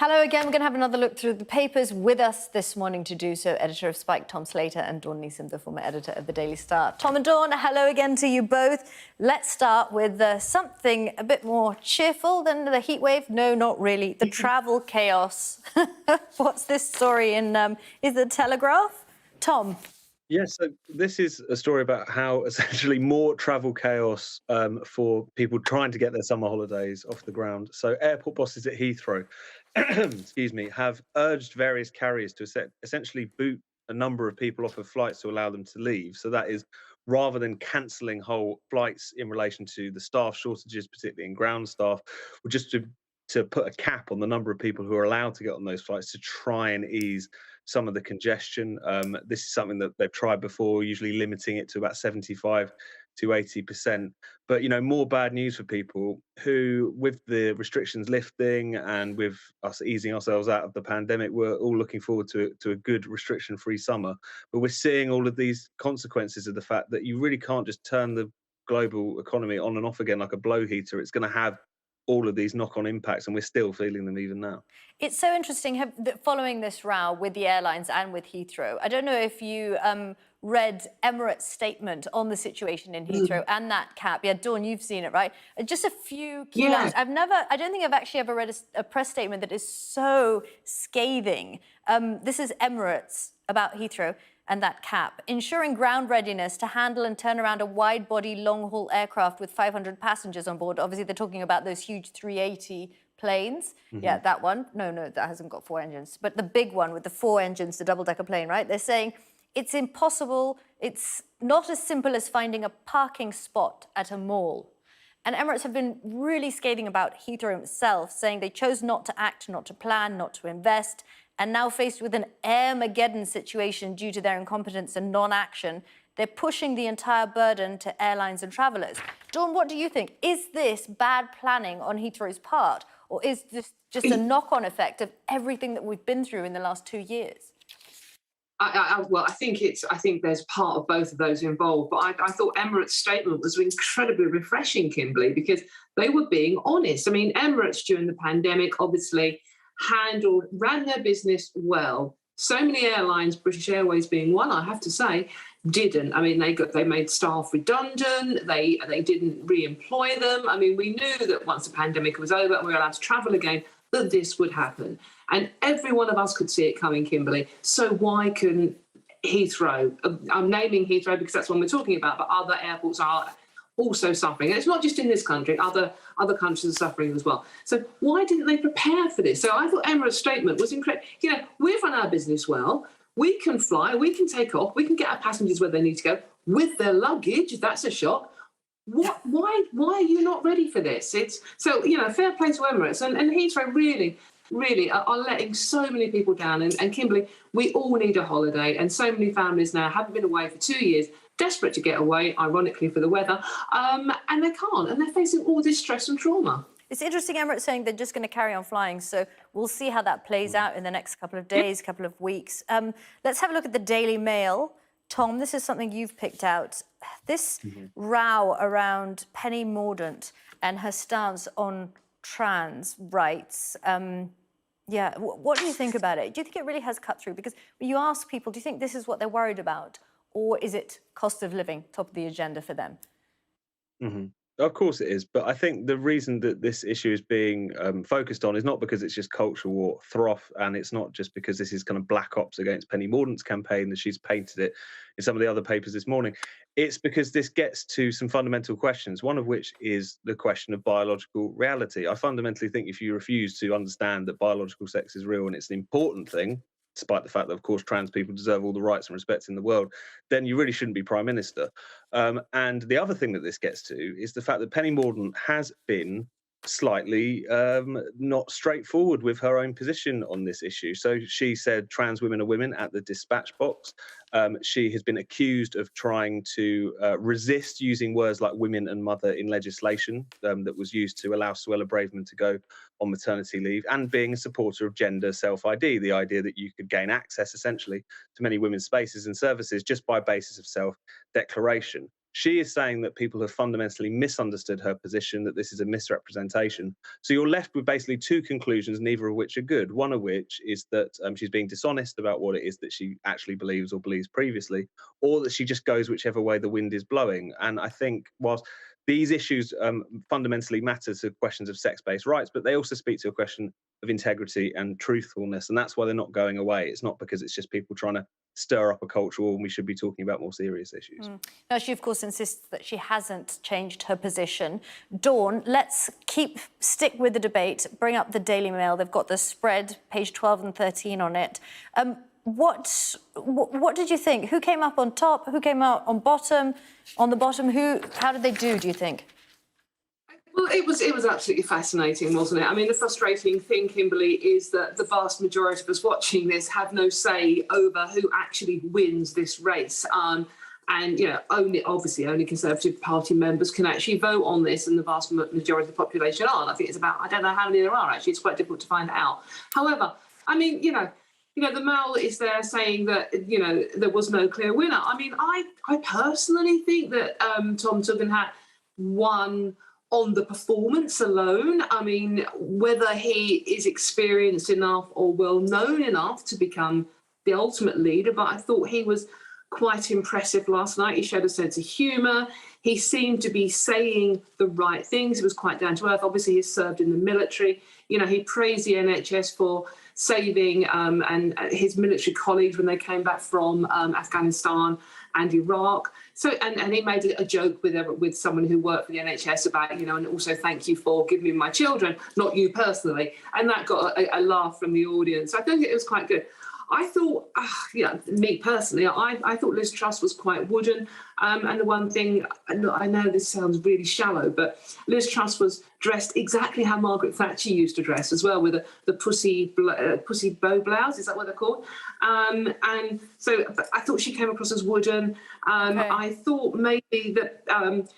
Hello again. We're going to have another look through the papers. With us this morning to do so, editor of Spike, Tom Slater, and Dawn Neeson, the former editor of the Daily Star. Tom and Dawn, hello again to you both. Let's start with something a bit more cheerful than the heat wave. No, not really. The travel chaos. What's this story in, is the Telegraph? Tom. Yes, so this is a story about how essentially more travel chaos for people trying to get their summer holidays off the ground. So airport bosses at Heathrow, excuse me, have urged various carriers to essentially boot a number of people off of flights to allow them to leave. So that is rather than cancelling whole flights in relation to the staff shortages, particularly in ground staff, or just to put a cap on the number of people who are allowed to get on those flights to try and ease some of the congestion. This is something that they've tried before, usually limiting it to about 75 to 80%. But, you know, more bad news for people who, with the restrictions lifting and with us easing ourselves out of the pandemic, we're all looking forward to a good restriction-free summer. But we're seeing all of these consequences of the fact that you really can't just turn the global economy on and off again like a blow heater. It's going to have all of these knock-on impacts, and we're still feeling them even now. It's so interesting following this row with the airlines and with Heathrow. I don't know if you read Emirates' statement on the situation in Heathrow and that cap. Yeah, Dawn, you've seen it, right? Just a few key lines. I don't think I've actually ever read a press statement that is so scathing. This is Emirates about Heathrow and that cap, ensuring ground readiness to handle and turn around a wide-body, long-haul aircraft with 500 passengers on board. Obviously, they're talking about those huge 380 planes. Yeah, that one. No, that hasn't got 4 engines. But the big one with the 4 engines, the double-decker plane, right? They're saying it's impossible. It's not as simple as finding a parking spot at a mall. And Emirates have been really scathing about Heathrow itself, saying they chose not to act, not to plan, not to invest, and now faced with an Airmageddon situation due to their incompetence and non-action, they're pushing the entire burden to airlines and travellers. Dawn, what do you think? Is this bad planning on Heathrow's part, or is this just a knock-on effect of everything that we've been through in the last 2 years? Well, I think there's part of both of those involved. But I thought Emirates' statement was incredibly refreshing, Kimberly, because they were being honest. I mean, Emirates during the pandemic obviously ran their business well. So many airlines, British Airways being one, I have to say, didn't. I mean, they made staff redundant. They didn't re-employ them. I mean, we knew that once the pandemic was over and we were allowed to travel again, that this would happen. And every one of us could see it coming, Kimberly. So why couldn't Heathrow? I'm naming Heathrow because that's what we're talking about, but other airports are also suffering. And it's not just in this country, other countries are suffering as well. So why didn't they prepare for this? So I thought Emirates' statement was incredible. You know, we've run our business well. We can fly, we can take off, we can get our passengers where they need to go with their luggage. That's a shock. Why are you not ready for this? It's so, you know, fair play to Emirates and Heathrow really are letting so many people down. And Kimberly, we all need a holiday, and so many families now haven't been away for 2 years, desperate to get away, ironically for the weather, and they can't, and they're facing all this stress and trauma. It's interesting, Emirates saying they're just going to carry on flying, so we'll see how that plays out in the next couple of days, couple of weeks. Let's have a look at the Daily Mail. Tom, this is something you've picked out. This row around Penny Mordaunt and her stance on trans rights. What do you think about it? Do you think it really has cut through? Because when you ask people, do you think this is what they're worried about? Or is it cost of living top of the agenda for them? Of course it is, but I think the reason that this issue is being focused on is not because it's just cultural war froth, and it's not just because this is kind of black ops against Penny Mordaunt's campaign that she's painted it in some of the other papers this morning. It's because this gets to some fundamental questions, one of which is the question of biological reality. I fundamentally think if you refuse to understand that biological sex is real and it's an important thing, despite the fact that, of course, trans people deserve all the rights and respect in the world, then you really shouldn't be Prime Minister. And the other thing that this gets to is the fact that Penny Mordaunt has been slightly not straightforward with her own position on this issue. So she said trans women are women at the dispatch box. She has been accused of trying to resist using words like women and mother in legislation that was used to allow Suella Braverman to go on maternity leave, and being a supporter of gender self-ID, the idea that you could gain access essentially to many women's spaces and services just by basis of self-declaration. She is saying that people have fundamentally misunderstood her position, that this is a misrepresentation. So you're left with basically two conclusions, neither of which are good. One of which is that she's being dishonest about what it is that she actually believes or believes previously, or that she just goes whichever way the wind is blowing. And I think whilst these issues fundamentally matter to questions of sex-based rights, but they also speak to a question of integrity and truthfulness. And that's why they're not going away. It's not because it's just people trying to stir up a culture war when we should be talking about more serious issues. Now, she, of course, insists that she hasn't changed her position. Dawn, let's stick with the debate, bring up the Daily Mail. They've got the spread, page 12 and 13 on it. What did you think? Who came up on top? Who came out on bottom? On the bottom, how did they do you think? Well, it was absolutely fascinating, wasn't it? I mean, the frustrating thing, Kimberly, is that the vast majority of us watching this have no say over who actually wins this race. And, you know, only Conservative Party members can actually vote on this, and the vast majority of the population aren't. I think it's about, I don't know how many there are, actually. It's quite difficult to find out. However, I mean, you know, the Mail is there saying that, you know, there was no clear winner. I mean, I personally think that Tom Tugendhat won on the performance alone. I mean, whether he is experienced enough or well-known enough to become the ultimate leader, but I thought he was quite impressive last night. He showed a sense of humour. He seemed to be saying the right things. He was quite down to earth. Obviously, he's served in the military. You know, he praised the NHS for saving and his military colleagues when they came back from Afghanistan and Iraq. So, and he made a joke with someone who worked for the NHS about, you know, and also thank you for giving me my children, not you personally. And that got a laugh from the audience. So I think it was quite good. I thought, me personally, I thought Liz Truss was quite wooden. And the one thing, I know this sounds really shallow, but Liz Truss was dressed exactly how Margaret Thatcher used to dress as well, with the pussy bow blouse. Is that what they're called? And so I thought she came across as wooden. Okay. I thought maybe that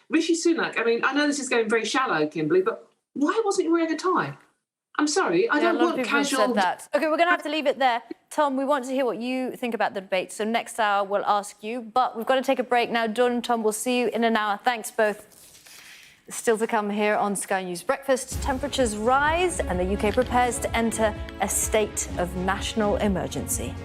Rishi Sunak, I mean, I know this is going very shallow, Kimberly, but why wasn't he wearing a tie? I'm sorry, I don't want casual... Said that. OK, we're going to have to leave it there. Tom, we want to hear what you think about the debate. So next hour, we'll ask you. But we've got to take a break now. Dawn and Tom, we'll see you in an hour. Thanks both. Still to come here on Sky News Breakfast. Temperatures rise and the UK prepares to enter a state of national emergency.